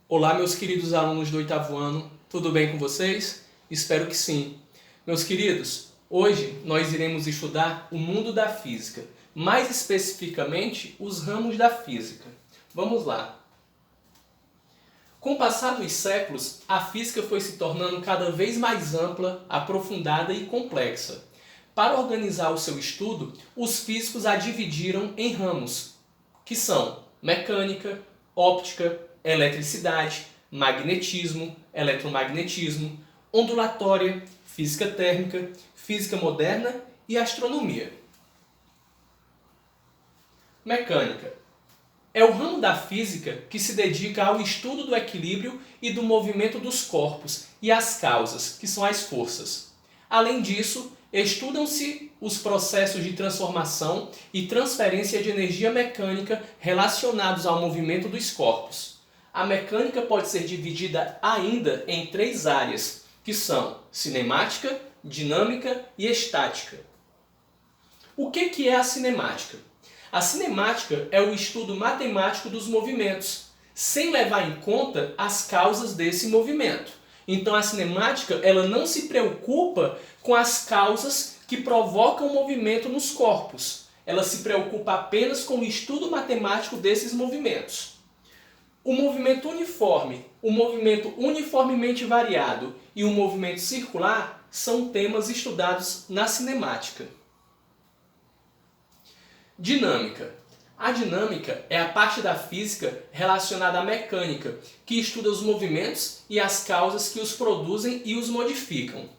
Olá, meus queridos alunos do oitavo ano, tudo bem com vocês? Espero que sim. Meus queridos, hoje nós iremos estudar o mundo da física, mais especificamente os ramos da física. Vamos lá. Com o passar dos séculos, a física foi se tornando cada vez mais ampla, aprofundada e complexa. Para organizar o seu estudo, os físicos a dividiram em ramos, que são mecânica, óptica, eletricidade, magnetismo, eletromagnetismo, ondulatória, física térmica, física moderna e astronomia. Mecânica é o ramo da física que se dedica ao estudo do equilíbrio e do movimento dos corpos e as causas, que são as forças. Além disso, estudam-se os processos de transformação e transferência de energia mecânica relacionados ao movimento dos corpos. A mecânica pode ser dividida ainda em três áreas, que são cinemática, dinâmica e estática. O que é a cinemática? A cinemática é o estudo matemático dos movimentos, sem levar em conta as causas desse movimento. Então a cinemática ela não se preocupa com as causas que provocam o movimento nos corpos. Ela se preocupa apenas com o estudo matemático desses movimentos. O movimento uniforme, o movimento uniformemente variado e o movimento circular são temas estudados na cinemática. Dinâmica. A dinâmica é a parte da física relacionada à mecânica, que estuda os movimentos e as causas que os produzem e os modificam.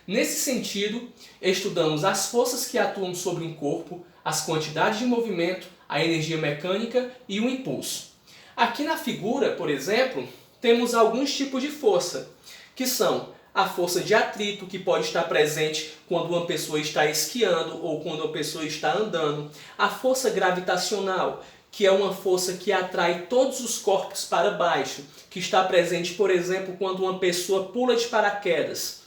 Nesse sentido, estudamos as forças que atuam sobre um corpo, as quantidades de movimento, a energia mecânica e o impulso. Aqui na figura, por exemplo, temos alguns tipos de força, que são a força de atrito, que pode estar presente quando uma pessoa está esquiando ou quando uma pessoa está andando. A força gravitacional, que é uma força que atrai todos os corpos para baixo, que está presente, por exemplo, quando uma pessoa pula de paraquedas.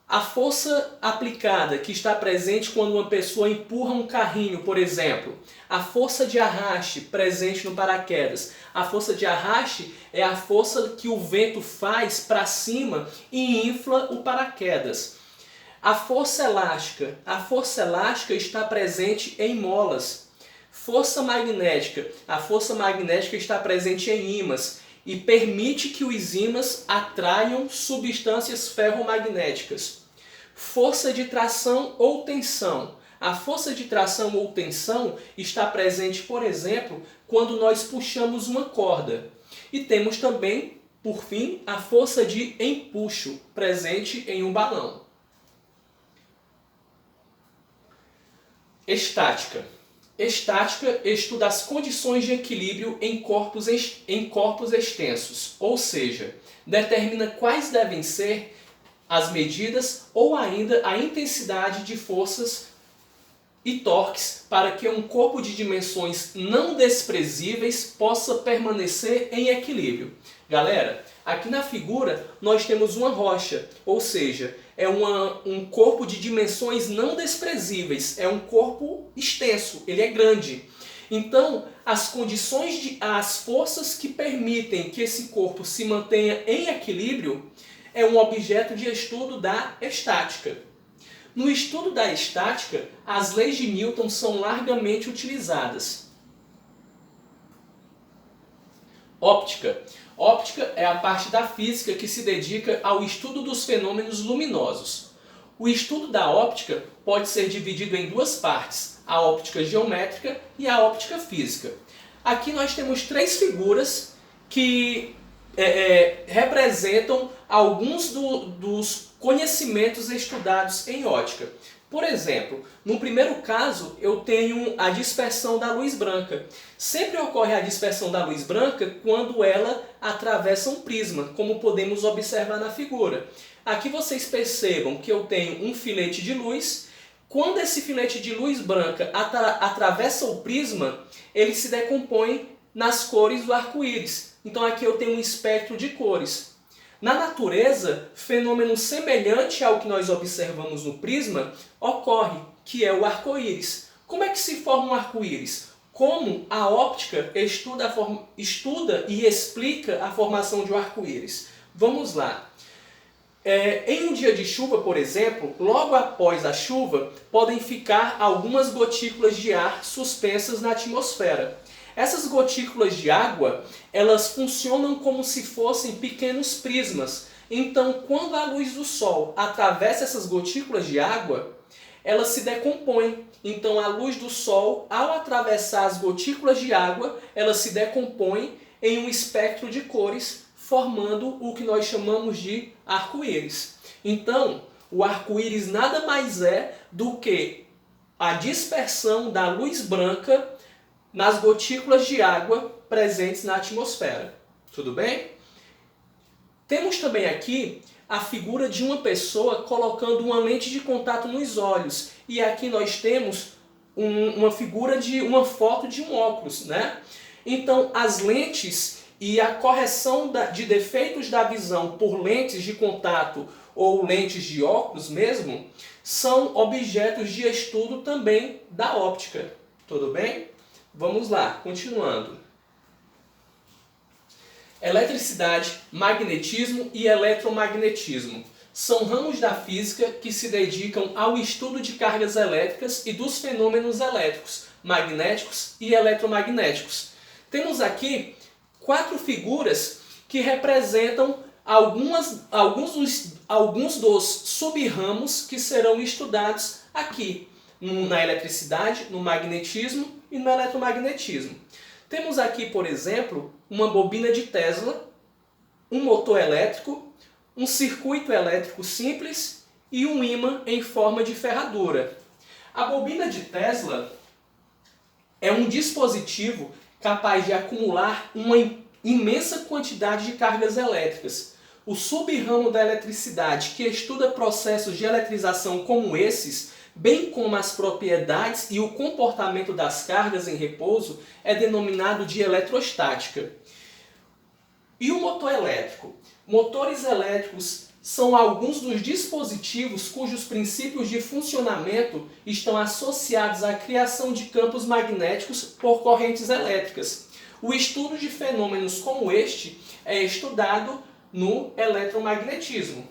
A força aplicada, que está presente quando uma pessoa empurra um carrinho, por exemplo. A força de arraste, presente no paraquedas. A força de arraste é a força que o vento faz para cima e infla o paraquedas. A força elástica está presente em molas. Força magnética está presente em ímãs e permite que os ímãs atraiam substâncias ferromagnéticas. Força de tração ou tensão. A força de tração ou tensão está presente, por exemplo, quando nós puxamos uma corda. E temos também, por fim, a força de empuxo, presente em um balão. Estática. Estática estuda as condições de equilíbrio em corpos extensos, ou seja, determina quais devem ser as medidas ou ainda a intensidade de forças e torques para que um corpo de dimensões não desprezíveis possa permanecer em equilíbrio. Galera, aqui na figura nós temos uma rocha, ou seja, é um corpo de dimensões não desprezíveis, é um corpo extenso, ele é grande. Então, as forças que permitem que esse corpo se mantenha em equilíbrio é um objeto de estudo da estática. No estudo da estática, as leis de Newton são largamente utilizadas. Óptica. Óptica é a parte da física que se dedica ao estudo dos fenômenos luminosos. O estudo da óptica pode ser dividido em duas partes, a óptica geométrica e a óptica física. Aqui nós temos três figuras que representam alguns dos conhecimentos estudados em ótica. Por exemplo, no primeiro caso eu tenho a dispersão da luz branca. Sempre ocorre a dispersão da luz branca quando ela atravessa um prisma, como podemos observar na figura. Aqui vocês percebam que eu tenho um filete de luz. Quando esse filete de luz branca atravessa o prisma, ele se decompõe nas cores do arco-íris. Então aqui eu tenho um espectro de cores. Na natureza, fenômeno semelhante ao que nós observamos no prisma ocorre, que é o arco-íris. Como é que se forma um arco-íris? como a óptica estuda e explica a formação de um arco-íris. Vamos lá. Em um dia de chuva, por exemplo, logo após a chuva, podem ficar algumas gotículas de ar suspensas na atmosfera. Essas gotículas de água, elas funcionam como se fossem pequenos prismas. Então, quando a luz do sol atravessa essas gotículas de água, elas se decompõem. Então, a luz do sol, ao atravessar as gotículas de água, elas se decompõem em um espectro de cores, formando o que nós chamamos de arco-íris. Então, o arco-íris nada mais é do que a dispersão da luz branca nas gotículas de água presentes na atmosfera. Tudo bem? Temos também aqui a figura de uma pessoa colocando uma lente de contato nos olhos. E aqui nós temos uma figura de uma foto de um óculos, né? Então, as lentes e a correção de defeitos da visão por lentes de contato ou lentes de óculos mesmo, são objetos de estudo também da óptica. Tudo bem? Vamos lá, continuando. Eletricidade, magnetismo e eletromagnetismo são ramos da física que se dedicam ao estudo de cargas elétricas e dos fenômenos elétricos, magnéticos e eletromagnéticos. Temos aqui 4 figuras que representam alguns dos sub-ramos que serão estudados aqui, na eletricidade, no magnetismo e no eletromagnetismo. Temos aqui, por exemplo, uma bobina de Tesla, um motor elétrico, um circuito elétrico simples e um ímã em forma de ferradura. A bobina de Tesla é um dispositivo capaz de acumular uma imensa quantidade de cargas elétricas. O sub-ramo da eletricidade, que estuda processos de eletrização como esses, bem como as propriedades e o comportamento das cargas em repouso, é denominado de eletrostática. E o motor elétrico? Motores elétricos são alguns dos dispositivos cujos princípios de funcionamento estão associados à criação de campos magnéticos por correntes elétricas. O estudo de fenômenos como este é estudado no eletromagnetismo.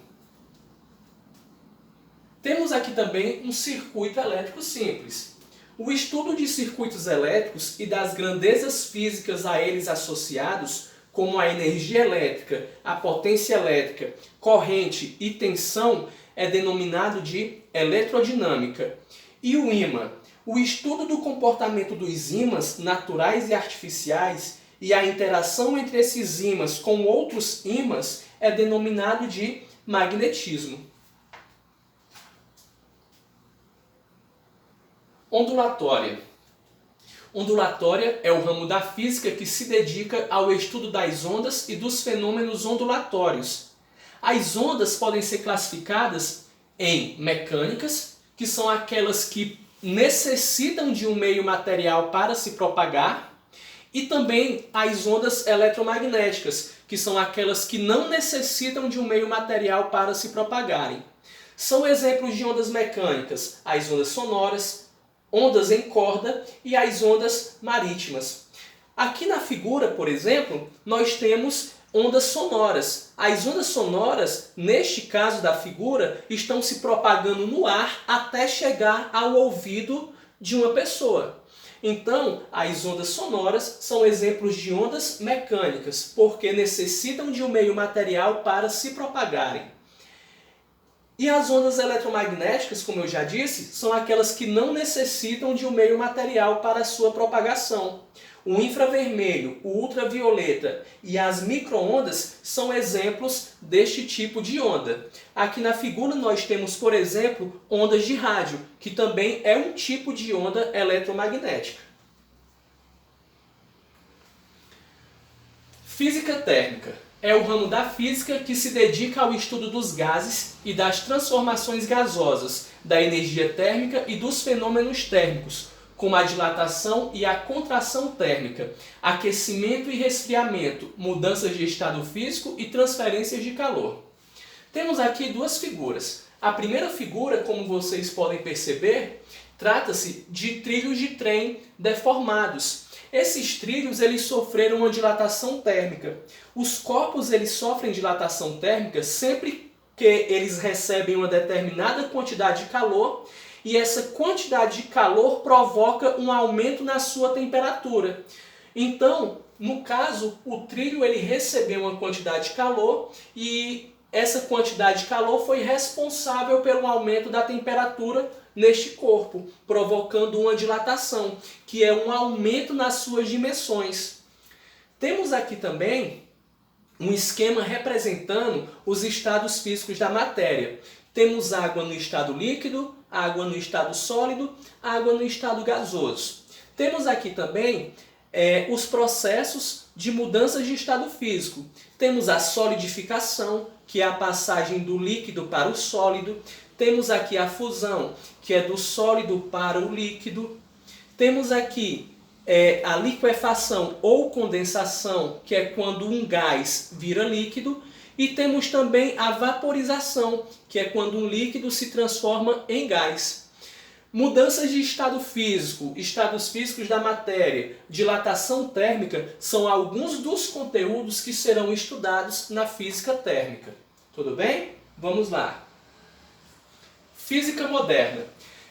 Temos aqui também um circuito elétrico simples. O estudo de circuitos elétricos e das grandezas físicas a eles associados, como a energia elétrica, a potência elétrica, corrente e tensão, é denominado de eletrodinâmica. E o ímã? O estudo do comportamento dos ímãs naturais e artificiais e a interação entre esses ímãs com outros ímãs é denominado de magnetismo. Ondulatória. Ondulatória é o ramo da física que se dedica ao estudo das ondas e dos fenômenos ondulatórios. As ondas podem ser classificadas em mecânicas, que são aquelas que necessitam de um meio material para se propagar, e também as ondas eletromagnéticas, que são aquelas que não necessitam de um meio material para se propagarem. São exemplos de ondas mecânicas as ondas sonoras, ondas em corda e as ondas marítimas. Aqui na figura, por exemplo, nós temos ondas sonoras. As ondas sonoras, neste caso da figura, estão se propagando no ar até chegar ao ouvido de uma pessoa. Então, as ondas sonoras são exemplos de ondas mecânicas, porque necessitam de um meio material para se propagarem. E as ondas eletromagnéticas, como eu já disse, são aquelas que não necessitam de um meio material para a sua propagação. O infravermelho, o ultravioleta e as micro-ondas são exemplos deste tipo de onda. Aqui na figura nós temos, por exemplo, ondas de rádio, que também é um tipo de onda eletromagnética. Física térmica. É o ramo da física que se dedica ao estudo dos gases e das transformações gasosas, da energia térmica e dos fenômenos térmicos, como a dilatação e a contração térmica, aquecimento e resfriamento, mudanças de estado físico e transferências de calor. Temos aqui duas figuras. A primeira figura, como vocês podem perceber, Trata-se de trilhos de trem deformados. Esses trilhos eles sofreram uma dilatação térmica. Os corpos eles sofrem dilatação térmica sempre que eles recebem uma determinada quantidade de calor e essa quantidade de calor provoca um aumento na sua temperatura. Então, no caso, o trilho ele recebeu uma quantidade de calor e essa quantidade de calor foi responsável pelo aumento da temperatura neste corpo, provocando uma dilatação, que é um aumento nas suas dimensões. Temos aqui também um esquema representando os estados físicos da matéria. Temos água no estado líquido, água no estado sólido, água no estado gasoso. Temos aqui também os processos de mudanças de estado físico. Temos a solidificação, que é a passagem do líquido para o sólido. Temos aqui a fusão, que é do sólido para o líquido. Temos aqui a liquefação ou condensação, que é quando um gás vira líquido. E temos também a vaporização, que é quando um líquido se transforma em gás. Mudanças de estado físico, estados físicos da matéria, dilatação térmica são alguns dos conteúdos que serão estudados na física térmica. Tudo bem? Vamos lá. Física moderna.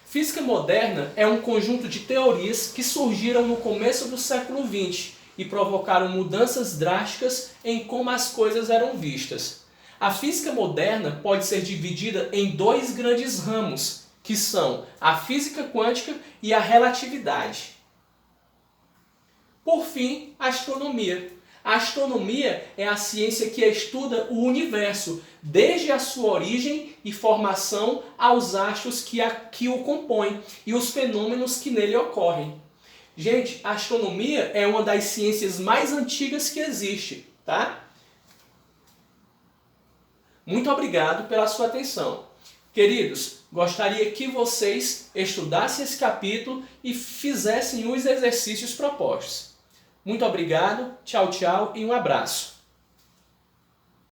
Física moderna é um conjunto de teorias que surgiram no começo do século XX e provocaram mudanças drásticas em como as coisas eram vistas. A física moderna pode ser dividida em dois grandes ramos, que são a física quântica e a relatividade. Por fim, a astronomia. A astronomia é a ciência que estuda o universo, desde a sua origem e formação aos astros que o compõem e os fenômenos que nele ocorrem. Gente, a astronomia é uma das ciências mais antigas que existe, tá? Muito obrigado pela sua atenção. Queridos, gostaria que vocês estudassem esse capítulo e fizessem os exercícios propostos. Muito obrigado, tchau, tchau e um abraço.